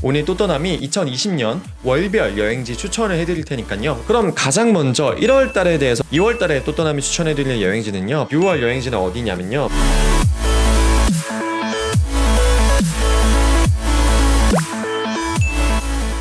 오늘 또떠남이 2020년 월별 여행지 추천을 해드릴 테니까요. 그럼 가장 먼저 1월달에 대해서 2월달에 또떠남이 추천해드릴 여행지는요, 6월 여행지는 어디냐면요,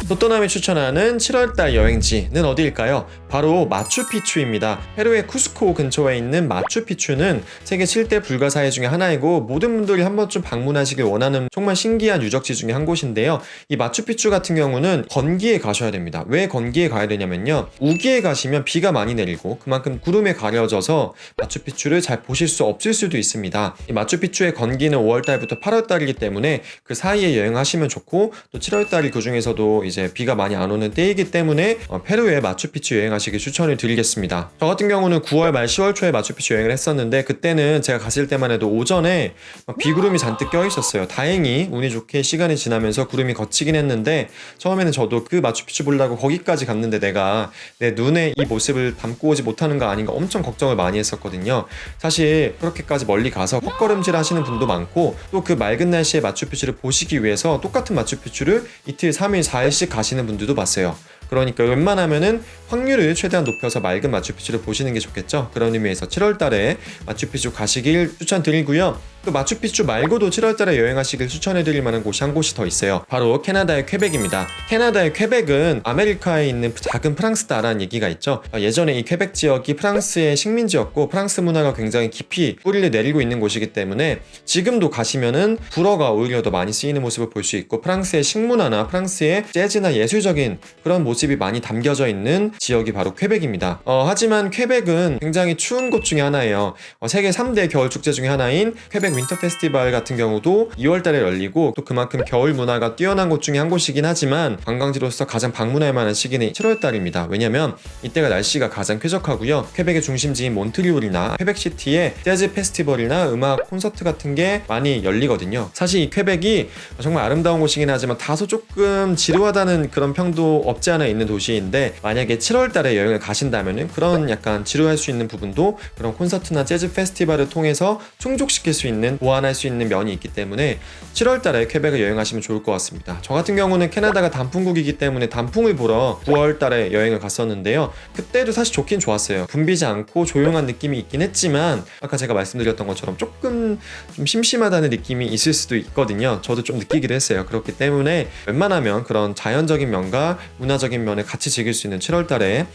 또떠남이 추천하는 7월달 여행지는 어디일까요? 바로 마추픽추입니다. 페루의 쿠스코 근처에 있는 마추픽추는 세계 7대 불가사의 중에 하나이고 모든 분들이 한 번쯤 방문하시길 원하는 정말 신기한 유적지 중에 한 곳인데요. 이 마추픽추 같은 경우는 건기에 가셔야 됩니다. 왜 건기에 가야 되냐면요, 우기에 가시면 비가 많이 내리고 그만큼 구름에 가려져서 마추픽추를 잘 보실 수 없을 수도 있습니다. 이 마추픽추의 건기는 5월달부터 8월달이기 때문에 그 사이에 여행하시면 좋고, 또 7월달이 그 중에서도 이제 비가 많이 안 오는 때이기 때문에 페루의 마추픽추 여행하시길 추천을 드리겠습니다. 저 같은 경우는 9월 말 10월 초에 마추픽추 여행을 했었는데, 그때는 제가 갔을 때만 해도 오전에 비구름이 잔뜩 껴 있었어요. 다행히 운이 좋게 시간이 지나면서 구름이 걷히긴 했는데, 처음에는 저도 그 마추픽추 보려고 거기까지 갔는데 내가 내 눈에 이 모습을 담고 오지 못하는 거 아닌가 엄청 걱정을 많이 했었거든요. 사실 그렇게까지 멀리 가서 헛걸음질 하시는 분도 많고, 또 그 맑은 날씨에 마추픽추를 보시기 위해서 똑같은 마추픽추를 이틀, 3일, 4일씩 가시는 분들도 봤어요. 그러니까 웬만하면은 확률을 최대한 높여서 맑은 마추픽추를 보시는 게 좋겠죠. 그런 의미에서 7월달에 마추픽추 가시길 추천드리고요. 또 마추픽추 말고도 7월달에 여행하시길 추천해드릴 만한 곳이 한 곳이 더 있어요. 바로 캐나다의 퀘벡입니다. 캐나다의 퀘벡은 아메리카에 있는 작은 프랑스다라는 얘기가 있죠. 예전에 이 퀘벡 지역이 프랑스의 식민지였고 프랑스 문화가 굉장히 깊이 뿌리를 내리고 있는 곳이기 때문에 지금도 가시면은 불어가 오히려 더 많이 쓰이는 모습을 볼 수 있고, 프랑스의 식문화나 프랑스의 재즈나 예술적인 그런 모습이 많이 담겨져 있는 지역이 바로 퀘벡입니다. 하지만 퀘벡은 굉장히 추운 곳 중에 하나예요. 세계 3대 겨울 축제 중에 하나인 퀘벡 윈터 페스티벌 같은 경우도 2월달에 열리고, 또 그만큼 겨울 문화가 뛰어난 곳 중에 한 곳이긴 하지만 관광지로서 가장 방문할 만한 시기는 7월달입니다. 왜냐면 이때가 날씨가 가장 쾌적하고요. 퀘벡의 중심지인 몬트리올이나 퀘벡시티에 재즈 페스티벌이나 음악 콘서트 같은 게 많이 열리거든요. 사실 이 퀘벡이 정말 아름다운 곳이긴 하지만 다소 조금 지루하다는 그런 평도 없지 않아 있는 도시인데, 만약에 7월달에 여행을 가신다면은 그런 약간 지루할 수 있는 부분도 그런 콘서트나 재즈 페스티벌을 통해서 충족시킬 수 있는, 보완할 수 있는 면이 있기 때문에 7월달에 퀘벡을 여행하시면 좋을 것 같습니다. 저 같은 경우는 캐나다가 단풍국이기 때문에 단풍을 보러 9월달에 여행을 갔었는데요. 그때도 사실 좋긴 좋았어요. 붐비지 않고 조용한 느낌이 있긴 했지만 아까 제가 말씀드렸던 것처럼 조금 좀 심심하다는 느낌이 있을 수도 있거든요. 저도 좀 느끼기도 했어요. 그렇기 때문에 웬만하면 그런 자연적인 면과 문화적인 면을 같이 즐길 수 있는 7월달에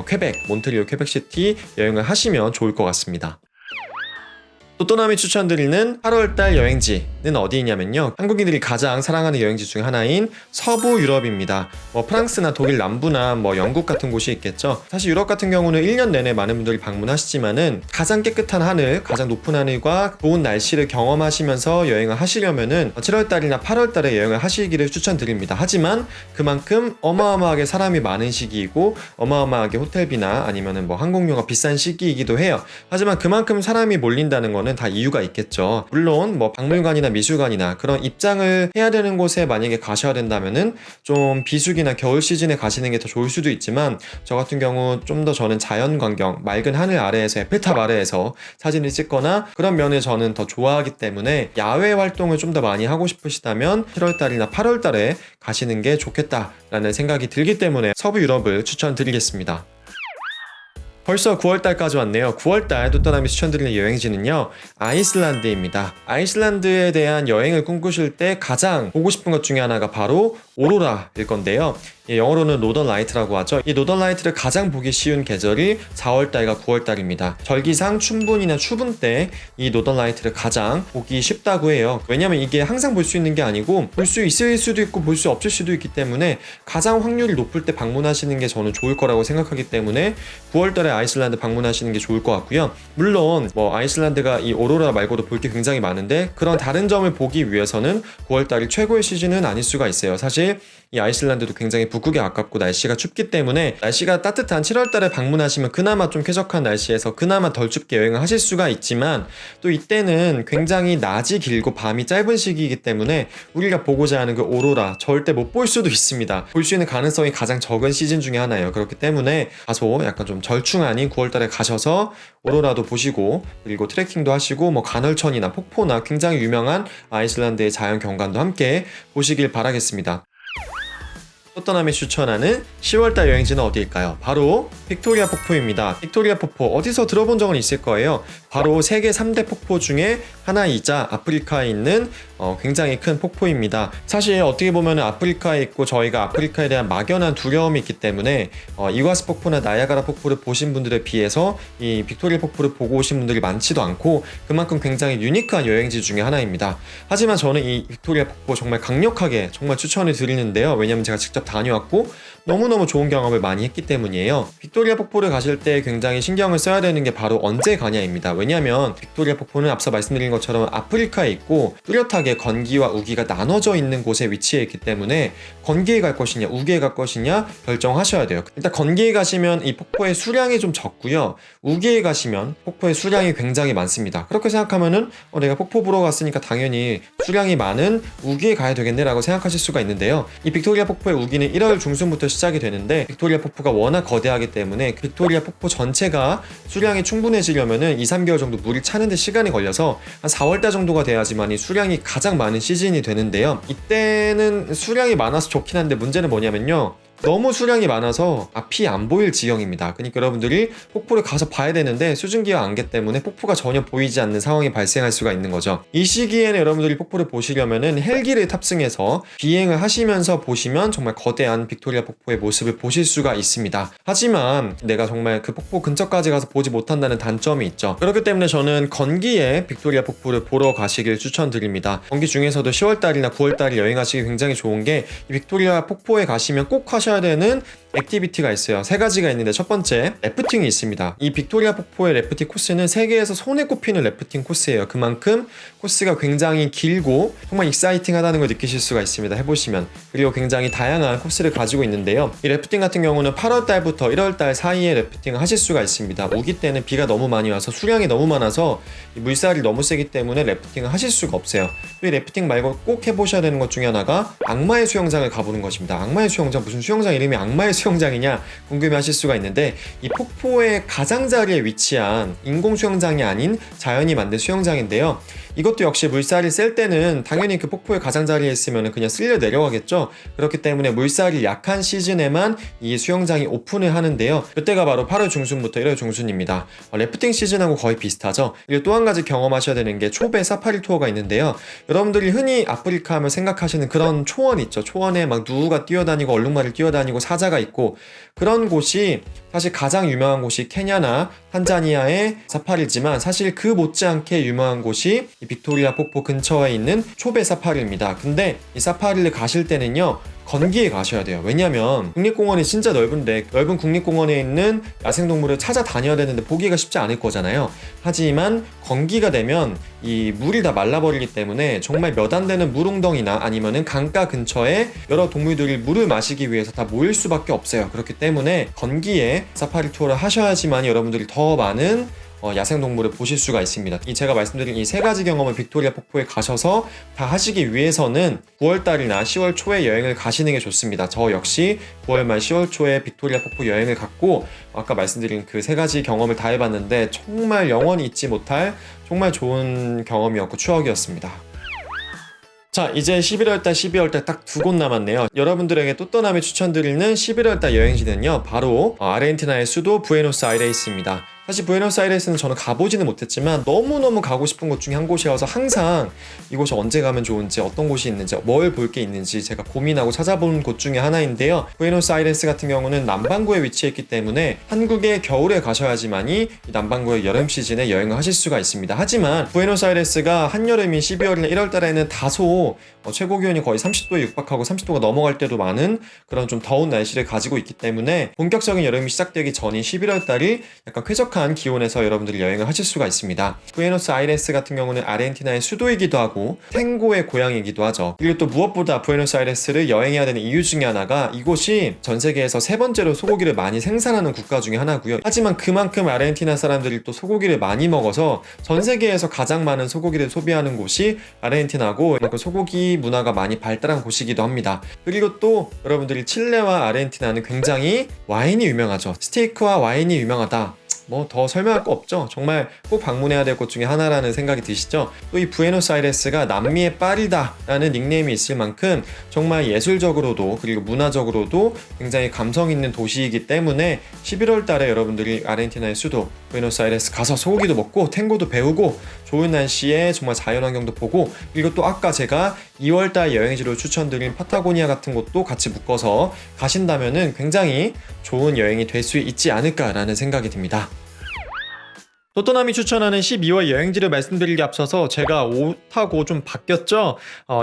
퀘벡, 몬트리올 퀘벡시티 여행을 하시면 좋을 것 같습니다. 또떠남이 추천드리는 8월달 여행지는 어디냐면요, 한국인들이 가장 사랑하는 여행지 중에 하나인 서부 유럽입니다. 프랑스나 독일 남부나 영국 같은 곳이 있겠죠. 사실 유럽 같은 경우는 1년 내내 많은 분들이 방문하시지만은 가장 깨끗한 하늘, 가장 높은 하늘과 좋은 날씨를 경험하시면서 여행을 하시려면은 7월달이나 8월달에 여행을 하시기를 추천드립니다. 하지만 그만큼 어마어마하게 사람이 많은 시기이고 어마어마하게 호텔비나 아니면은 항공료가 비싼 시기이기도 해요. 하지만 그만큼 사람이 몰린다는 건 다 이유가 있겠죠. 물론 박물관이나 미술관이나 그런 입장을 해야 되는 곳에 만약에 가셔야 된다면은 좀 비수기나 겨울 시즌에 가시는 게 더 좋을 수도 있지만, 저 같은 경우 좀 더 저는 자연 광경, 맑은 하늘 아래에서 에펠탑 아래에서 사진을 찍거나 그런 면을 저는 더 좋아하기 때문에 야외 활동을 좀 더 많이 하고 싶으시다면 7월달이나 8월달에 가시는 게 좋겠다라는 생각이 들기 때문에 서부 유럽을 추천드리겠습니다. 벌써 9월달까지 왔네요. 9월달 또떠남이 추천드리는 여행지는요, 아이슬란드입니다. 아이슬란드에 대한 여행을 꿈꾸실 때 가장 보고 싶은 것 중에 하나가 바로 오로라일 건데요. 영어로는 노던 라이트라고 하죠. 이 노던 라이트를 가장 보기 쉬운 계절이 4월달과 9월달입니다. 절기상 춘분이나 추분 때 이 노던 라이트를 가장 보기 쉽다고 해요. 왜냐면 이게 항상 볼 수 있는 게 아니고 볼 수 있을 수도 있고 볼 수 없을 수도 있기 때문에 가장 확률이 높을 때 방문하시는 게 저는 좋을 거라고 생각하기 때문에 9월달에 아이슬란드 방문하시는 게 좋을 것 같고요. 물론 아이슬란드가 이 오로라 말고도 볼 게 굉장히 많은데 그런 다른 점을 보기 위해서는 9월달이 최고의 시즌은 아닐 수가 있어요. 사실 이 아이슬란드도 굉장히 북극에 가깝고 날씨가 춥기 때문에 날씨가 따뜻한 7월달에 방문하시면 그나마 좀 쾌적한 날씨에서 그나마 덜 춥게 여행을 하실 수가 있지만, 또 이때는 굉장히 낮이 길고 밤이 짧은 시기이기 때문에 우리가 보고자 하는 그 오로라 절대 못 볼 수도 있습니다. 볼 수 있는 가능성이 가장 적은 시즌 중에 하나예요. 그렇기 때문에 다소 약간 좀 절충 아닌 9월달에 가셔서 오로라도 보시고, 그리고 트레킹도 하시고 간헐천이나 폭포나 굉장히 유명한 아이슬란드의 자연 경관도 함께 보시길 바라겠습니다. 또떠남이 추천하는 10월달 여행지는 어디일까요? 바로 빅토리아 폭포입니다. 빅토리아 폭포 어디서 들어본 적은 있을 거예요. 바로 세계 3대 폭포 중에 하나이자 아프리카에 있는 굉장히 큰 폭포입니다. 사실 어떻게 보면 아프리카에 있고 저희가 아프리카에 대한 막연한 두려움이 있기 때문에 이과수 폭포나 나이아가라 폭포를 보신 분들에 비해서 이 빅토리아 폭포를 보고 오신 분들이 많지도 않고 그만큼 굉장히 유니크한 여행지 중에 하나입니다. 하지만 저는 이 빅토리아 폭포 정말 강력하게 정말 추천을 드리는데요. 왜냐면 제가 직접 다녀왔고 너무너무 좋은 경험을 많이 했기 때문이에요. 빅토리아 폭포를 가실 때 굉장히 신경을 써야 되는 게 바로 언제 가냐입니다. 왜냐면 빅토리아 폭포는 앞서 말씀드린 것처럼 아프리카에 있고 뚜렷하게 건기와 우기가 나눠져 있는 곳에 위치해 있기 때문에 건기에 갈 것이냐 우기에 갈 것이냐 결정하셔야 돼요. 일단 건기에 가시면 이 폭포의 수량이 좀 적고요. 우기에 가시면 폭포의 수량이 굉장히 많습니다. 그렇게 생각하면은 내가 폭포 보러 갔으니까 당연히 수량이 많은 우기에 가야 되겠네 라고 생각하실 수가 있는데요. 이 빅토리아 폭포의 우기는 1월 중순부터 시작이 되는데 빅토리아 폭포가 워낙 거대하기 때문에 빅토리아 폭포 전체가 수량이 충분해지려면은 2-3개월 정도 물이 차는데 시간이 걸려서 한 4월달 정도가 돼야지만 이 수량이 가장 많은 시즌이 되는데요. 이때는 수량이 많아서 좋긴 한데 문제는 뭐냐면요. 너무 수량이 많아서 앞이 안 보일 지경입니다. 그러니까 여러분들이 폭포를 가서 봐야 되는데 수증기와 안개 때문에 폭포가 전혀 보이지 않는 상황이 발생할 수가 있는 거죠. 이 시기에는 여러분들이 폭포를 보시려면은 헬기를 탑승해서 비행을 하시면서 보시면 정말 거대한 빅토리아 폭포의 모습을 보실 수가 있습니다. 하지만 내가 정말 그 폭포 근처까지 가서 보지 못한다는 단점이 있죠. 그렇기 때문에 저는 건기에 빅토리아 폭포를 보러 가시길 추천드립니다. 건기 중에서도 10월달이나 9월달에 여행하시기 굉장히 좋은 게 이 빅토리아 폭포에 가시면 꼭 하셔야 되는 액티비티가 있어요. 3가지가 있는데 첫 번째 래프팅이 있습니다. 이 빅토리아 폭포의 래프팅 코스는 세계에서 손에 꼽히는 래프팅 코스예요. 그만큼 코스가 굉장히 길고 정말 익사이팅하다는 걸 느끼실 수가 있습니다. 해보시면. 그리고 굉장히 다양한 코스를 가지고 있는데요. 이 래프팅 같은 경우는 8월달부터 1월달 사이에 래프팅을 하실 수가 있습니다. 우기 때는 비가 너무 많이 와서 수량이 너무 많아서 이 물살이 너무 세기 때문에 래프팅을 하실 수가 없어요. 또 이 래프팅 말고 꼭 해보셔야 되는 것 중에 하나가 악마의 수영장을 가보는 것입니다. 악마의 수영장, 무슨 수영장 이름이 악마의 수영장이냐 궁금해하실 수가 있는데 이 폭포의 가장자리에 위치한 인공 수영장이 아닌 자연이 만든 수영장인데요. 이것도 역시 물살이 셀 때는 당연히 그 폭포의 가장자리에 있으면 그냥 쓸려 내려가겠죠. 그렇기 때문에 물살이 약한 시즌에만 이 수영장이 오픈을 하는데요. 이때가 바로 8월 중순부터 1월 중순입니다. 래프팅 시즌하고 거의 비슷하죠. 그리고 또 한 가지 경험하셔야 되는 게 초배 사파리 투어가 있는데요. 여러분들이 흔히 아프리카 하면 생각하시는 그런 초원 있죠. 초원에 막 누구가 뛰어다니고 얼룩말을 뛰어다니고 사자가 있고 그런 곳이 사실 가장 유명한 곳이 케냐나 탄자니아의 사파리지만 사실 그 못지않게 유명한 곳이 이 빅토리아 폭포 근처에 있는 초배 사파리입니다. 근데 이 사파리를 가실 때는요. 건기에 가셔야 돼요. 왜냐면 국립공원이 진짜 넓은데 넓은 국립공원에 있는 야생동물을 찾아다녀야 되는데 보기가 쉽지 않을 거잖아요. 하지만 건기가 되면 이 물이 다 말라버리기 때문에 정말 몇 안 되는 물웅덩이나 아니면은 강가 근처에 여러 동물들이 물을 마시기 위해서 다 모일 수밖에 없어요. 그렇기 때문에 건기에 사파리 투어를 하셔야지만 여러분들이 더 많은 야생동물을 보실 수가 있습니다. 제가 말씀드린 이 3가지 경험을 빅토리아 폭포에 가셔서 다 하시기 위해서는 9월달이나 10월 초에 여행을 가시는 게 좋습니다. 저 역시 9월 말 10월 초에 빅토리아 폭포 여행을 갔고 아까 말씀드린 그 3가지 경험을 다 해봤는데 정말 영원히 잊지 못할 정말 좋은 경험이었고 추억이었습니다. 자, 이제 11월달, 12월달 딱 2곳 남았네요. 여러분들에게 또떠남이 추천드리는 11월달 여행지는요, 바로 아르헨티나의 수도 부에노스아이레스입니다. 사실 부에노스아이레스는 저는 가보지는 못했지만 너무너무 가고 싶은 곳 중에 한 곳이어서 항상 이곳이 언제 가면 좋은지 어떤 곳이 있는지 뭘 볼 게 있는지 제가 고민하고 찾아본 곳 중에 하나인데요. 부에노스아이레스 같은 경우는 남반구에 위치해 있기 때문에 한국의 겨울에 가셔야지만이 이 남반구의 여름 시즌에 여행을 하실 수가 있습니다. 하지만 부에노스아이레스가 한여름인 12월이나 1월달에는 다소 최고 기온이 거의 30도에 육박하고 30도가 넘어갈 때도 많은 그런 좀 더운 날씨를 가지고 있기 때문에 본격적인 여름이 시작되기 전인 11월달이 약간 쾌적한 기온에서 여러분들이 여행을 하실 수가 있습니다. 부에노스아이레스 같은 경우는 아르헨티나의 수도이기도 하고 탱고의 고향이기도 하죠. 그리고 또 무엇보다 부에노스아이레스를 여행해야 되는 이유 중에 하나가 이곳이 전 세계에서 3번째로 소고기를 많이 생산하는 국가 중에 하나고요. 하지만 그만큼 아르헨티나 사람들이 또 소고기를 많이 먹어서 전 세계에서 가장 많은 소고기를 소비하는 곳이 아르헨티나고 그 소고기 문화가 많이 발달한 곳이기도 합니다. 그리고 또 여러분들이 칠레와 아르헨티나는 굉장히 와인이 유명하죠. 스테이크와 와인이 유명하다. 뭐 더 설명할 거 없죠. 정말 꼭 방문해야 될 곳 중에 하나라는 생각이 드시죠. 또 이 부에노스아이레스가 남미의 파리다라는 닉네임이 있을 만큼 정말 예술적으로도 그리고 문화적으로도 굉장히 감성 있는 도시이기 때문에 11월 달에 여러분들이 아르헨티나의 수도 부에노스아이레스 가서 소고기도 먹고 탱고도 배우고 좋은 날씨에 정말 자연환경도 보고, 그리고 또 아까 제가 2월 달 여행지로 추천드린 파타고니아 같은 곳도 같이 묶어서 가신다면은 굉장히 좋은 여행이 될 수 있지 않을까라는 생각이 듭니다. 또또남이 추천하는 12월 여행지를 말씀드리기 앞서서 제가 옷하고 좀 바뀌었죠?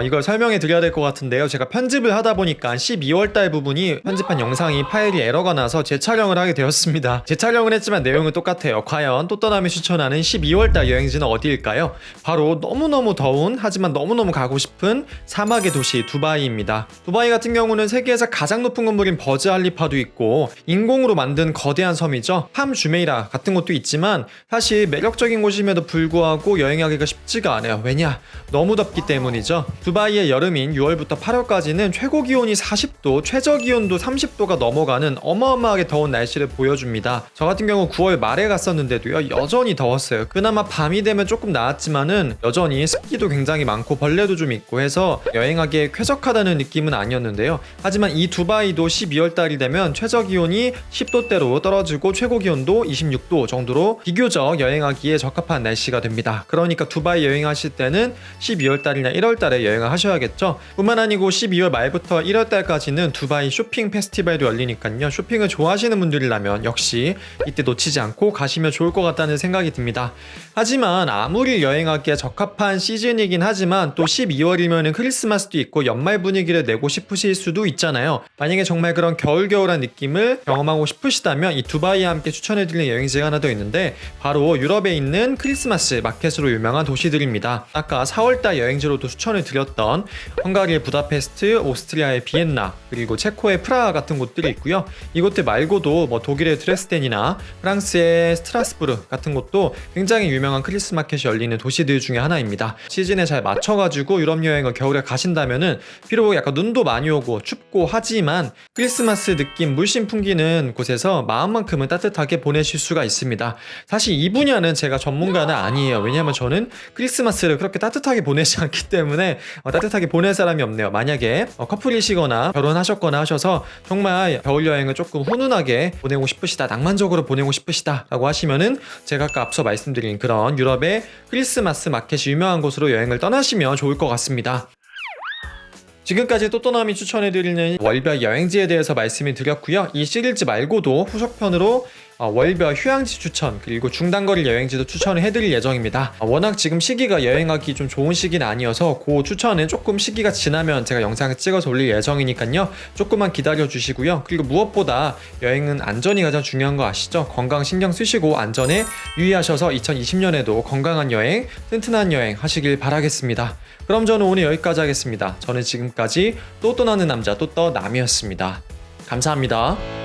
이걸 설명해 드려야 될 것 같은데요. 제가 편집을 하다 보니까 12월 달 부분이 편집한 영상이 파일이 에러가 나서 재촬영을 하게 되었습니다. 재촬영을 했지만 내용은 똑같아요. 과연 또또남이 추천하는 12월 달 여행지는 어디일까요? 바로 너무너무 더운 하지만 너무너무 가고 싶은 사막의 도시 두바이입니다. 두바이 같은 경우는 세계에서 가장 높은 건물인 버즈 알리파도 있고 인공으로 만든 거대한 섬이죠. 함 주메이라 같은 곳도 있지만 사실 매력적인 곳임에도 불구하고 여행하기가 쉽지가 않아요. 왜냐? 너무 덥기 때문이죠. 두바이의 여름인 6월부터 8월까지는 최고 기온이 40도, 최저 기온도 30도가 넘어가는 어마어마하게 더운 날씨를 보여줍니다. 저 같은 경우 9월 말에 갔었는데도요, 여전히 더웠어요. 그나마 밤이 되면 조금 나았지만은 여전히 습기도 굉장히 많고 벌레도 좀 있고 해서 여행하기에 쾌적하다는 느낌은 아니었는데요. 하지만 이 두바이도 12월 달이 되면 최저 기온이 10도대로 떨어지고 최고 기온도 26도 정도로 비교적 여행하기에 적합한 날씨가 됩니다. 그러니까 두바이 여행하실 때는 12월 달이나 1월 달에 여행을 하셔야겠죠. 뿐만 아니고 12월 말부터 1월 달까지는 두바이 쇼핑 페스티벌도 열리니까요. 쇼핑을 좋아하시는 분들이라면 역시 이때 놓치지 않고 가시면 좋을 것 같다는 생각이 듭니다. 하지만 아무리 여행하기에 적합한 시즌이긴 하지만 또 12월이면 크리스마스도 있고 연말 분위기를 내고 싶으실 수도 있잖아요. 만약에 정말 그런 겨울겨울한 느낌을 경험하고 싶으시다면 이 두바이와 함께 추천해드리는 여행지가 하나 더 있는데 바로 유럽에 있는 크리스마스 마켓으로 유명한 도시들입니다. 아까 4월달 여행지로도 추천을 드렸던 헝가리의 부다페스트, 오스트리아의 비엔나, 그리고 체코의 프라하 같은 곳들이 있고요. 이곳들 말고도 뭐 독일의 드레스덴이나 프랑스의 스트라스부르 같은 곳도 굉장히 유명한 크리스마스 마켓이 열리는 도시들 중에 하나입니다. 시즌에 잘 맞춰가지고 유럽 여행을 겨울에 가신다면은 비록 약간 눈도 많이 오고 춥고 하지만 크리스마스 느낌 물씬 풍기는 곳에서 마음만큼은 따뜻하게 보내실 수가 있습니다. 사실 이 분야는 제가 전문가는 아니에요. 왜냐하면 저는 크리스마스를 그렇게 따뜻하게 보내지 않기 때문에 따뜻하게 보낼 사람이 없네요. 만약에 커플이시거나 결혼하셨거나 하셔서 정말 겨울 여행을 조금 훈훈하게 보내고 싶으시다, 낭만적으로 보내고 싶으시다 라고 하시면은 제가 아까 앞서 말씀드린 그런 유럽의 크리스마스 마켓이 유명한 곳으로 여행을 떠나시면 좋을 것 같습니다. 지금까지 또또남이 추천해드리는 월별 여행지에 대해서 말씀을 드렸고요. 이 시리즈 말고도 후속편으로 월별 휴양지 추천 그리고 중단거리 여행지도 추천을 해드릴 예정입니다. 워낙 지금 시기가 여행하기 좀 좋은 시기는 아니어서 그 추천은 조금 시기가 지나면 제가 영상을 찍어서 올릴 예정이니까요. 조금만 기다려 주시고요. 그리고 무엇보다 여행은 안전이 가장 중요한 거 아시죠? 건강 신경 쓰시고 안전에 유의하셔서 2020년에도 건강한 여행, 튼튼한 여행 하시길 바라겠습니다. 그럼 저는 오늘 여기까지 하겠습니다. 저는 지금까지 또또나는 남자 또또남이었습니다. 감사합니다.